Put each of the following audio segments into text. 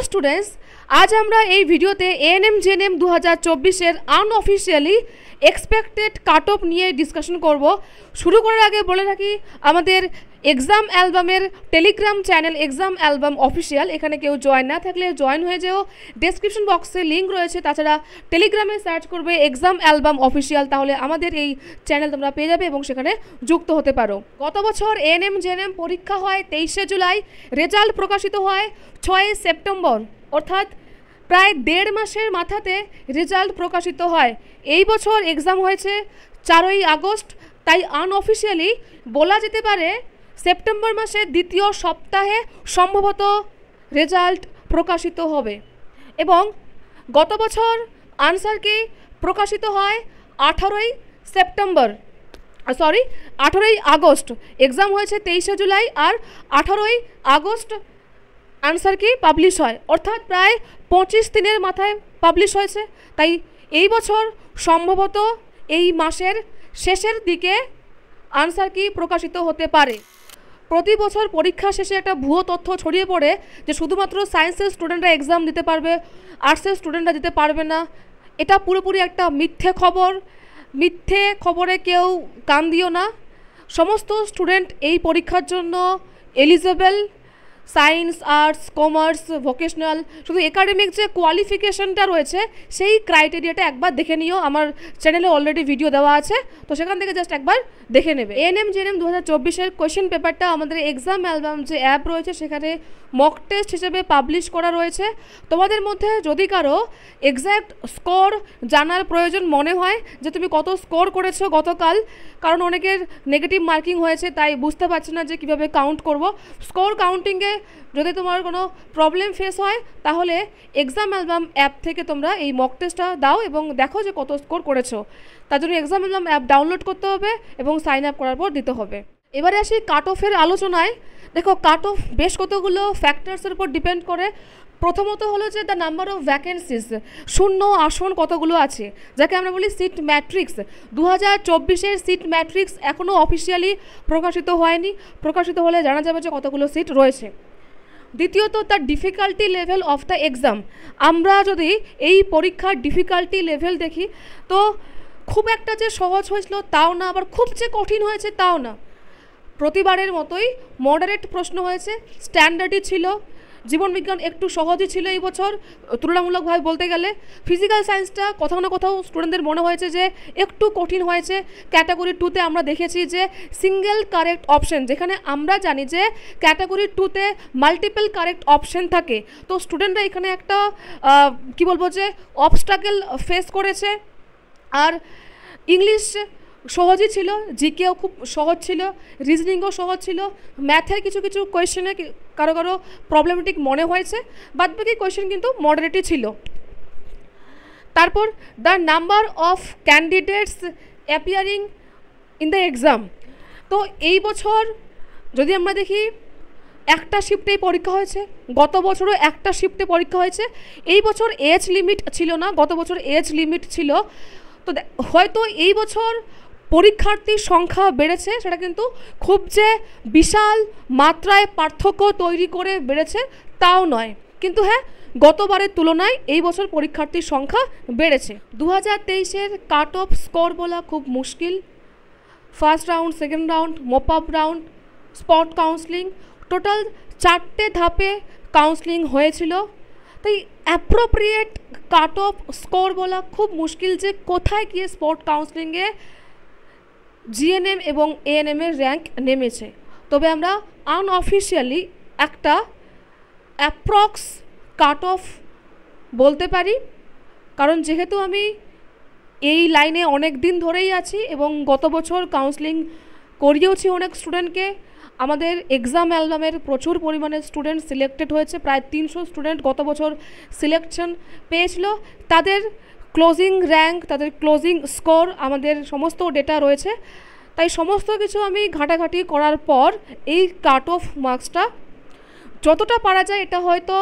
Students, আজ আমরা এই ভিডিওতে ANM GNM 2024 unofficially expected cut of নিয়ে ডিসকাশন করব। শুরু করার আগে বলে রাখি, আমাদের এক্সাম অ্যালবামের Telegram channel exam album official, এখানে কেউ জয়েন না থাকলে জয়েন হয়ে যেও। ডেসক্রিপশন বক্সে লিঙ্ক রয়েছে। তাছাড়া টেলিগ্রামে সার্চ করবে এক্সাম অ্যালবাম অফিসিয়াল, তাহলে আমাদের এই চ্যানেল তোমরা পেয়ে যাবে এবং সেখানে যুক্ত হতে পারো। গত বছর এএনএম জেএনএম পরীক্ষা হয় 23শে জুলাই, রেজাল্ট প্রকাশিত হয় 6 সেপ্টেম্বর, অর্থাৎ প্রায় 1.5 মাসের মাথাতে রেজাল্ট প্রকাশিত হয়। এই বছর এক্সাম হয়েছে 4ই আগস্ট, তাই আনঅফিসিয়ালি বলা যেতে পারে সেপ্টেম্বর মাসের দ্বিতীয় সপ্তাহে সম্ভবত রেজাল্ট প্রকাশিত হবে। এবং গত বছর আনসার কি প্রকাশিত হয় 18ই আগস্ট। এক্সাম হয়েছে 23শে জুলাই আর 18ই আগস্ট আনসার কি পাবলিশ হয়, অর্থাৎ প্রায় 25 দিনের মাথায় পাবলিশ হয়েছে। তাই এই বছর সম্ভবত এই মাসের শেষের দিকে আনসার কি প্রকাশিত হতে পারে। প্রতি বছর পরীক্ষা শেষে একটা ভুয়ো তথ্য ছড়িয়ে পড়ে যে শুধুমাত্র সায়েন্সের স্টুডেন্টরা এক্সাম দিতে পারবে, আর্টসের স্টুডেন্টরা দিতে পারবে না। এটা পুরোপুরি একটা মিথ্যে খবর। মিথ্যে খবরে কেউ কান দিও না। সমস্ত স্টুডেন্ট এই পরীক্ষার জন্য eligible. Science, arts, commerce, vocational, শুধু একাডেমিক যে কোয়ালিফিকেশনটা রয়েছে সেই ক্রাইটেরিয়াটা একবার দেখে নিও। আমার চ্যানেলে অলরেডি ভিডিও দেওয়া আছে, তো সেখান থেকে জাস্ট একবার দেখে নেবে। এএনএম জেএনএম 2024 কোয়েশ্চেন পেপারটা আমাদের এক্সাম অ্যালবাম যে অ্যাপ রয়েছে সেখানে মক টেস্ট হিসেবে পাবলিশ করা রয়েছে। তোমাদের মধ্যে যদি কারো এক্স্যাক্ট স্কোর জানার প্রয়োজন মনে হয় যে তুমি কত স্কোর করেছো গতকাল, কারণ অনেকের নেগেটিভ মার্কিং হয়েছে তাই বুঝতে পারছি না যে কীভাবে কাউন্ট করব। স্কোর কাউন্টিংয়ে যদি তোমার কোনো প্রবলেম ফেস হয় তাহলে এক্সাম অ্যালবাম অ্যাপ থেকে তোমরা এই মক টেস্টটা দাও এবং দেখো যে কত স্কোর করেছো। তার জন্য এক্সাম অ্যালবাম অ্যাপ ডাউনলোড করতে হবে এবং সাইন আপ করার পর দিতে হবে। এবারে আসি কাট অফের আলোচনায়। দেখো, কাট অফ বেশ কতগুলো ফ্যাক্টরসের উপর ডিপেন্ড করে। প্রথমত হলো যে দ্য নাম্বার অফ ভ্যাকেন্সিস, শূন্য আসন কতগুলো আছে, যাকে আমরা বলি সিট ম্যাট্রিক্স। 2024 সিট ম্যাট্রিক্স এখনও অফিসিয়ালি প্রকাশিত হয়নি। প্রকাশিত হলে জানা যাবে যে কতগুলো সিট রয়েছে। দ্বিতীয়ত the difficulty level of the exam. আমরা যদি এই পরীক্ষার ডিফিকাল্টি লেভেল দেখি তো খুব একটা যে সহজ হয়েছিল তাও না, আবার খুব যে কঠিন হয়েছে তাও না। প্রতিবারের মতোই মডারেট প্রশ্ন হয়েছে, স্ট্যান্ডার্ডই ছিল। জীবনবিজ্ঞান একটু সহজই ছিল এই বছর তুলনামূলকভাবে বলতে গেলে। ফিজিক্যাল সায়েন্সটা কোথাও না কোথাও স্টুডেন্টদের মনে হয়েছে যে একটু কঠিন হয়েছে। ক্যাটাগরি 2তে আমরা দেখেছি যে সিঙ্গেল কারেক্ট অপশন, যেখানে আমরা জানি যে ক্যাটাগরি 2তে মাল্টিপল কারেক্ট অপশন থাকে, তো স্টুডেন্টরা এখানে একটা কি বলবো যে অবস্ট্রাগল ফেস করেছে। আর ইংলিশ সহজই ছিল, জিকেও খুব সহজ ছিল, রিজনিংও সহজ ছিল। ম্যাথের কিছু কিছু কোয়েশ্চেনে কারো কারো প্রবলেমেটিক মনে হয়েছে, বাদবাকি কোয়েশ্চেন কিন্তু মডারেটই ছিল। তারপর the number of candidates appearing in the exam. তো এই বছর যদি আমরা দেখি একটা শিফটেই পরীক্ষা হয়েছে, গত বছরও একটা শিফটে পরীক্ষা হয়েছে। এই বছর এজ লিমিট ছিল না, গত বছর এজ লিমিট ছিল। তো হয়তো এই বছর পরীক্ষার্থীর সংখ্যা বেড়েছে, সেটা কিন্তু খুব যে বিশাল মাত্রায় পার্থক্য তৈরি করে বেড়েছে তাও নয়, কিন্তু হ্যাঁ গতবারের তুলনায় এই বছর পরীক্ষার্থীর সংখ্যা বেড়েছে। 2023 কাট অফ স্কোর বলা খুব মুশকিল। First round, second round, mop up round, spot counselling, total 4টে ধাপে কাউন্সেলিং হয়েছিল। তাই অ্যাপ্রোপ্রিয়েট কাট অফ স্কোর বলা খুব মুশকিল যে কোথায় গিয়ে স্পট কাউন্সেলিংয়ে জিএনএম এবং এএনএমের র্যাঙ্ক নেমেছে। তবে আমরা আনঅফিসিয়ালি একটা অ্যাপ্রক্স কাট অফ বলতে পারি, কারণ যেহেতু আমি এই লাইনে অনেক দিন ধরেই আছি এবং গত বছর কাউন্সেলিং করিয়েওছি অনেক স্টুডেন্টকে। আমাদের এক্সাম অ্যালবামের প্রচুর পরিমাণে স্টুডেন্ট সিলেক্টেড হয়েছে, প্রায় 300 স্টুডেন্ট গত বছর সিলেকশন পেয়েছিল। তাদের ক্লোজিং র্যাঙ্ক, তাদের ক্লোজিং স্কোর, আমাদের সমস্ত ডেটা রয়েছে। তাই সমস্ত কিছু আমি ঘাটাঘাটি করার পর এই কাট অফ মার্কসটা যতটা পারা যায়, এটা হয়তো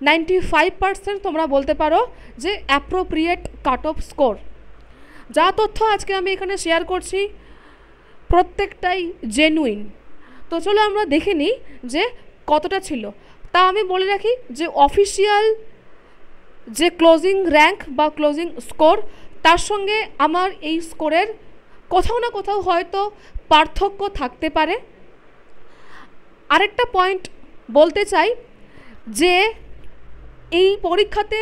95% তোমরা বলতে পারো যে অ্যাপ্রোপ্রিয়েট কাট অফ স্কোর। যা তথ্য আজকে আমি এখানে শেয়ার করছি প্রত্যেকটাই জেনুইন। তো চলো আমরা দেখে নিই যে কতটা ছিল। তা আমি বলে রাখি যে অফিসিয়াল যে ক্লোজিং র্যাঙ্ক বা ক্লোজিং স্কোর তার সঙ্গে আমার এই স্কোরের কোথাও না কোথাও হয়তো পার্থক্য থাকতে পারে। আরেকটা পয়েন্ট বলতে চাই যে এই পরীক্ষাতে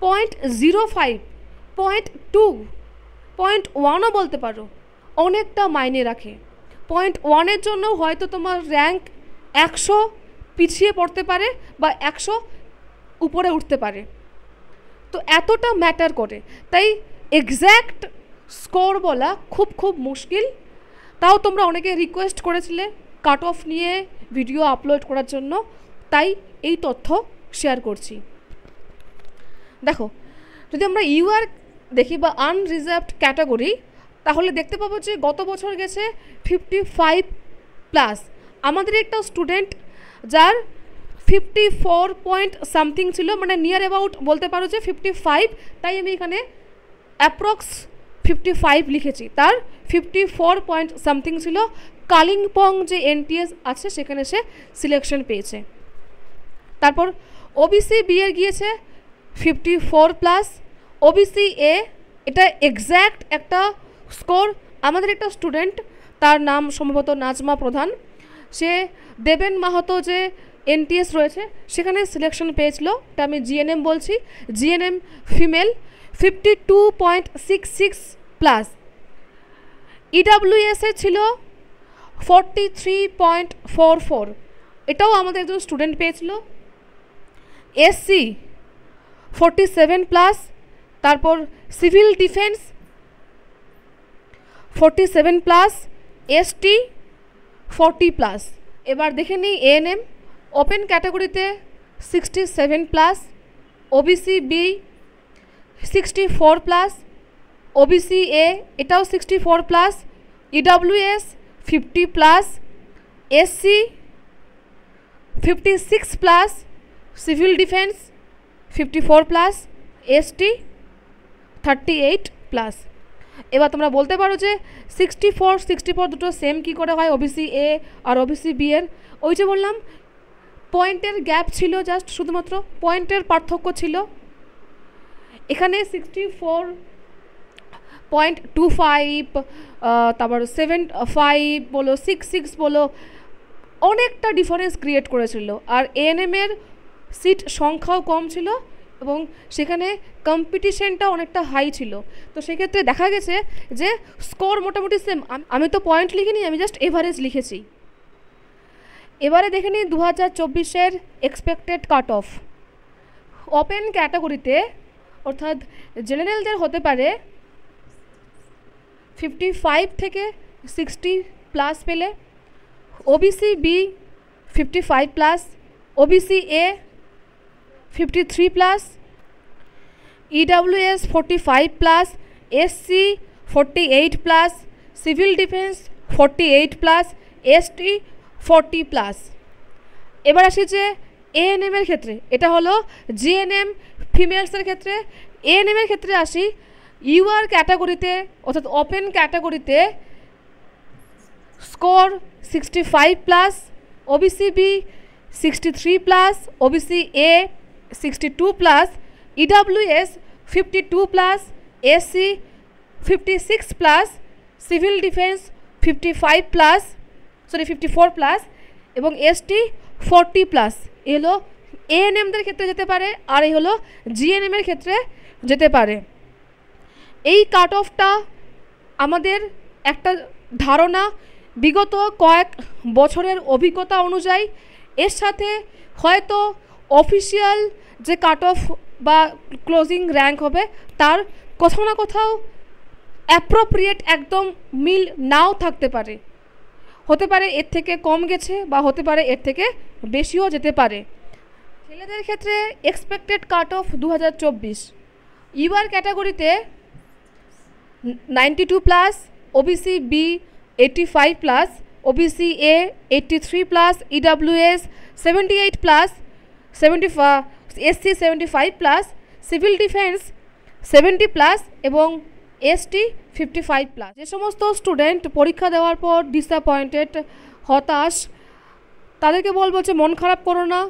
0.05, 0.2, 0.1ও বলতে পারো অনেকটা মাইনে রাখে। 0.1-এর জন্য হয়তো তোমার র্যাঙ্ক 100 পিছিয়ে পড়তে পারে বা 100 উপরে উঠতে পারে। তো এতটা ম্যাটার করে, তাই এক্স্যাক্ট স্কোর বলা খুব খুব মুশকিল। তাও তোমরা অনেকে রিকোয়েস্ট করেছিলে কাট অফ নিয়ে ভিডিও আপলোড করার জন্য, তাই এই তথ্য শেয়ার করছি। দেখো, যদি আমরা ইউআর দেখি বা আনরিজার্ভড ক্যাটাগরি, তাহলে দেখতে পাবো যে গত বছর গেছে 55+। আমাদের একটা স্টুডেন্ট যার 54 পয়েন্ট সামথিং ছিল, মানে নিয়ার অ্যাবাউট বলতে পারো যে 55, তাই আমি এখানে অ্যাপ্রক্স 55 লিখেছি। তার 54 পয়েন্ট সামথিং ছিল। কালিম্পং যে এনটিএস আছে সেখানে সে সিলেকশন পেয়েছে। তারপর ওবিসি বি এর গিয়েছে 54+। ওবিসি এ এটা এক্স্যাক্ট একটা স্কোর। আমাদের একটা স্টুডেন্ট, তার নাম সম্ভবত নাজমা প্রধান, সে দেবেন মাহাতো যে এনটিএস রয়েছে সেখানে সিলেকশন পেয়েছিল। এটা আমি জিএনএম বলছি, জিএনএম ফিমেল, 52.66+। ইডাব্লিউএস এ ছিল 43.44, এটাও আমাদের একজন স্টুডেন্ট পেয়েছিল। এসসি 47+। তারপর সিভিল ডিফেন্স 47+, এসটি 40+। এবার দেখে নিই এএনএম। ওপেন ক্যাটাগরিতে 67+, ওবিসি বি 64+, ওবিসি এ এটাও 64+, EWS 50+, SC 56+, civil defence 54+, ST 38+। এবার তোমরা বলতে পারো যে 64 দুটো সেম কী করে হয় ওবিসি এ আর ওবিসি বি এর? ওই যে বললাম, পয়েন্টের গ্যাপ ছিল, জাস্ট শুধুমাত্র পয়েন্টের পার্থক্য ছিল। এখানে 64.25, তারপর 75 বলো, 66 বলো, অনেকটা ডিফারেন্স ক্রিয়েট করেছিল। আর এএনএমের সিট সংখ্যাও কম ছিল এবং সেখানে কম্পিটিশনটা অনেকটা হাই ছিল। তো সেক্ষেত্রে দেখা গেছে যে স্কোর মোটামুটি সেম। আমি তো পয়েন্ট লিখিনি, আমি জাস্ট এভারেজ লিখেছি। এবারে দেখে নিই 2024-এর এক্সপেক্টেড কাট অফ। ওপেন ক্যাটাগরিতে অর্থাৎ জেনারেলদের হতে পারে 55 থেকে 60+ পেলে, OBC B 55+, OBC A 53+, EWS 45+, SC 48+, civil defence 48+, ST 40+। এবার আসি যে এএনএমের ক্ষেত্রে, এটা হলো জিএনএম ফিমেলসের ক্ষেত্রে। এএনএমের ক্ষেত্রে আসি, ইউআর ক্যাটাগরিতে অর্থাৎ ওপেন ক্যাটাগরিতে score 65+, OBC B 63+, OBC A 62+, EWS 52+, SC 56+, civil defence 54+, এবং এসটি 40+। এ হলো এএনএমদের ক্ষেত্রে যেতে পারে, আর এই হলো জিএনএমের ক্ষেত্রে যেতে পারে। এই কাট অফটা আমাদের একটা ধারণা, বিগত কয়েক বছরের অভিজ্ঞতা অনুযায়ী। এর সাথে হয়তো অফিসিয়াল যে কাট অফ বা ক্লোজিং র্যাঙ্ক হবে তার কোথাও না কোথাও অ্যাপ্রোপ্রিয়েট একদম মিল নাও থাকতে পারে। হতে পারে এর থেকে কম গেছে বা হতে পারে এর থেকে বেশিও যেতে পারে। ছেলেদের ক্ষেত্রে এক্সপেক্টেড কাট অফ 2024 ইউআর ক্যাটাগরিতে 92+, OBC B 85+, OBC A 83+, EWS 78+, SC 75+, civil defence 70+ এবং এসটি 55+। যে সমস্ত স্টুডেন্ট পরীক্ষা দেওয়ার পর ডিসঅ্যাপয়েন্টেড, হতাশ, তাদেরকে বলবো যে মন খারাপ করো না,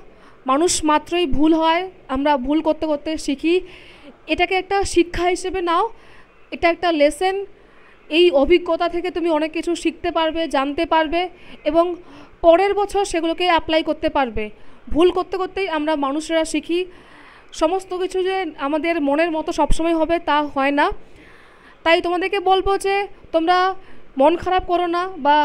মানুষ মাত্রই ভুল হয়, আমরা ভুল করতে করতে শিখি, এটাকে একটা শিক্ষা হিসেবে নাও, এটা একটা লেসেন। এই অভিজ্ঞতা থেকে তুমি অনেক কিছু শিখতে পারবে, জানতে পারবে এবং পরের বছর সেগুলোকে অ্যাপ্লাই করতে পারবে। ভুল করতে করতেই আমরা মানুষেরা শিখি। সমস্ত কিছু যে আমাদের মনের মতো সবসময় হবে তা হয় না। তাই তোমাদেরকে বলবো যে তোমরা মন খারাপ করো না বা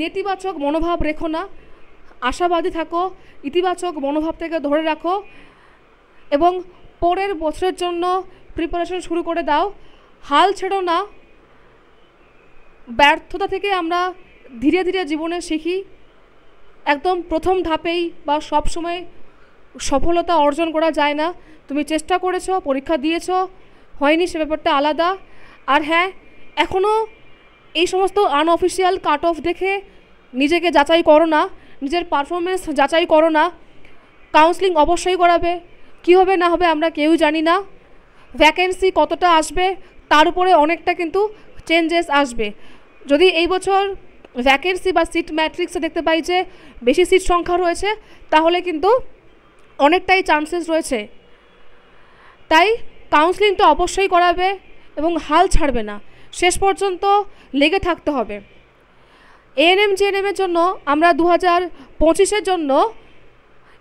নেতিবাচক মনোভাব রেখো না, আশাবাদী থাকো, ইতিবাচক মনোভাব থেকে ধরে রাখো এবং পরের বছরের জন্য প্রিপারেশন শুরু করে দাও। হাল ছেড়ো না। ব্যর্থতা থেকে আমরা ধীরে ধীরে জীবনে শিখি, একদম প্রথম ধাপেই বা সব সময় সফলতা অর্জন করা যায় না। তুমি চেষ্টা করেছো, পরীক্ষা দিয়েছো, হয়নি সে ব্যাপারটা আলাদা। আর হ্যাঁ, এখনও এই সমস্ত আনঅফিসিয়াল কাট অফ দেখে নিজেকে যাচাই করো না, নিজের পারফরমেন্স যাচাই করো না। কাউন্সেলিং অবশ্যই করাবে, কী হবে না হবে আমরা কেউ জানি না। ভ্যাকেন্সি কতটা আসবে তার উপরে অনেকটা কিন্তু চেঞ্জেস আসবে। যদি এই বছর ভ্যাকেন্সি বা সিট ম্যাট্রিক্সে দেখতে পাই যে বেশি সিট সংখ্যা রয়েছে, তাহলে কিন্তু অনেকটাই চান্সেস রয়েছে। তাই কাউন্সেলিংটা অবশ্যই করাবে এবং হাল ছাড়বে না, শেষ পর্যন্ত লেগে থাকতে হবে। এএনএম জিএনএমের জন্য আমরা 2025-এর জন্য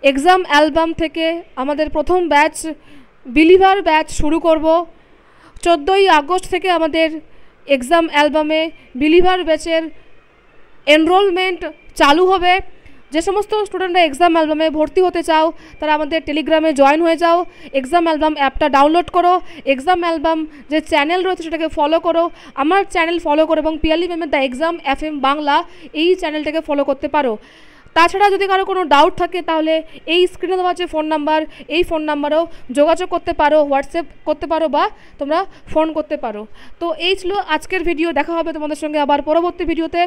এক্সাম অ্যালবাম থেকে আমাদের প্রথম ব্যাচ বিলিভার ব্যাচ শুরু করব। 14ই আগস্ট থেকে আমাদের এক্সাম অ্যালবামে বিলিভার ব্যাচের এনরোলমেন্ট চালু হবে। যে সমস্ত স্টুডেন্টরা এক্সাম অ্যালবামে ভর্তি হতে চাও তারা আমাদের টেলিগ্রামে জয়েন হয়ে যাও, এক্সাম অ্যালবাম অ্যাপটা ডাউনলোড করো, এক্সাম অ্যালবাম যে চ্যানেল রয়েছে সেটাকে ফলো করো, আমার চ্যানেল ফলো করো এবং পিয়ালি ম্যামের দ্য এক্সাম FM বাংলা এই চ্যানেলটাকে ফলো করতে পারো। তাছাড়া যদি কারো কোনো ডাউট থাকে তাহলে এই স্ক্রিনে দেওয়া যে ফোন নাম্বার, এই ফোন নাম্বারেও যোগাযোগ করতে পারো, হোয়াটসঅ্যাপ করতে পারো বা তোমরা ফোন করতে পারো। তো এই ছিল আজকের ভিডিও। দেখা হবে তোমাদের সঙ্গে আবার পরবর্তী ভিডিওতে।